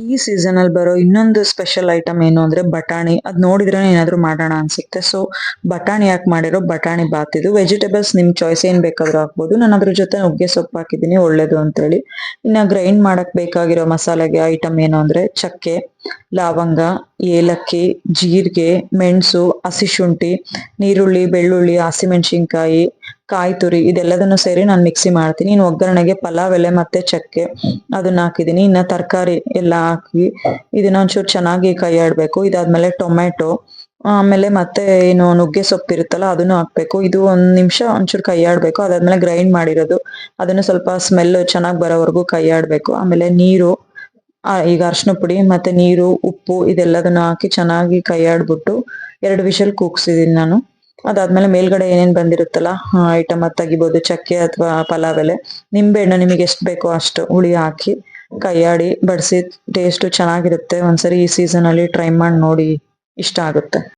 ಈ ಸೀಸನ್ ಅಲ್ಲಿ ಬರೋ ಇನ್ನೊಂದು ಸ್ಪೆಷಲ್ ಐಟಮ್ ಏನು ಅಂದ್ರೆ ಬಟಾಣಿ. ಅದ್ ನೋಡಿದ್ರೆ ಏನಾದ್ರು ಮಾಡೋಣ ಅನ್ಸುತ್ತೆ. ಸೊ ಬಟಾಣಿ ಯಾಕೆ ಮಾಡಿರೋ ಬಟಾಣಿ ಬಾತ್ ಇದು. ವೆಜಿಟೇಬಲ್ಸ್ ನಿಮ್ ಚಾಯ್ಸ್ ಏನ್ ಬೇಕಾದ್ರೂ ಹಾಕ್ಬೋದು. ನಾನು ಅದ್ರ ಜೊತೆ ನುಗ್ಗೆ ಸೊಪ್ಪು ಹಾಕಿದೀನಿ, ಒಳ್ಳೇದು ಅಂತ ಹೇಳಿ. ಇನ್ನ ಗ್ರೈಂಡ್ ಮಾಡಕ್ ಬೇಕಾಗಿರೋ ಮಸಾಲೆಗೆ ಐಟಮ್ ಏನು ಅಂದ್ರೆ ಚಕ್ಕೆ, ಲವಂಗ, ಏಲಕ್ಕಿ, ಜೀರಿಗೆ, ಮೆಣಸು, ಹಸಿ ಶುಂಠಿ, ನೀರುಳ್ಳಿ, ಬೆಳ್ಳುಳ್ಳಿ, ಹಸಿಮೆಣಸಿನ್ಕಾಯಿ, ಕಾಯಿ ತುರಿ ಇದೆಲ್ಲದನ್ನು ಸೇರಿ ನಾನು ಮಿಕ್ಸಿ ಮಾಡ್ತೀನಿ. ಇನ್ನು ಒಗ್ಗರಣೆಗೆ ಪಲಾವ್ ಎಲೆ ಮತ್ತೆ ಚಕ್ಕೆ ಅದನ್ನ ಹಾಕಿದೀನಿ. ಇನ್ನ ತರಕಾರಿ ಎಲ್ಲ ಹಾಕಿ ಇದನ್ನ ಒಂಚೂರು ಚೆನ್ನಾಗಿ ಕೈ ಆಡ್ಬೇಕು. ಇದಾದ್ಮೇಲೆ ಟೊಮೆಟೊ, ಆಮೇಲೆ ಮತ್ತೆ ಏನು ನುಗ್ಗೆ ಸೊಪ್ಪು ಇರುತ್ತಲ್ಲ ಅದನ್ನು ಹಾಕ್ಬೇಕು. ಇದು ಒಂದ್ ನಿಮಿಷ ಒಂಚೂರು ಕೈ ಆಡ್ಬೇಕು. ಅದಾದ್ಮೇಲೆ ಗ್ರೈಂಡ್ ಮಾಡಿರೋದು ಅದನ್ನ ಸ್ವಲ್ಪ ಸ್ಮೆಲ್ ಚೆನ್ನಾಗಿ ಬರೋವರೆಗೂ ಕೈ ಆಡ್ಬೇಕು. ಆಮೇಲೆ ನೀರು, ಈಗ ಅರ್ಶಿನ ಪುಡಿ ಮತ್ತೆ ನೀರು, ಉಪ್ಪು ಇದೆಲ್ಲದನ್ನ ಹಾಕಿ ಚೆನ್ನಾಗಿ ಕೈ ಆಡ್ಬಿಟ್ಟು 2 ವಿಷಲ್ ಕೂಗ್ಸಿದೀನಿ ನಾನು. ಅದಾದ್ಮೇಲೆ ಮೇಲ್ಗಡೆ ಏನೇನ್ ಬಂದಿರುತ್ತಲ್ಲ ಐಟಮ್ ಅದ್ ತೆಗಿಬೋದು. ಚಕ್ಕೆ ಅಥವಾ ಪಲಾವ್ ಎಲೆ, ನಿಂಬೆ ಹಣ್ಣು ನಿಮಗೆ ಎಷ್ಟು ಬೇಕೋ ಅಷ್ಟು ಹುಳಿ ಹಾಕಿ ಕೈಯಾಡಿ ಬಡಿಸಿ ಟೇಸ್ಟ್ ಚೆನ್ನಾಗಿರುತ್ತೆ. ಒಂದ್ಸರಿ ಈ ಸೀಸನ್ ಅಲ್ಲಿ ಟ್ರೈ ಮಾಡಿ ನೋಡಿ, ಇಷ್ಟ ಆಗುತ್ತೆ.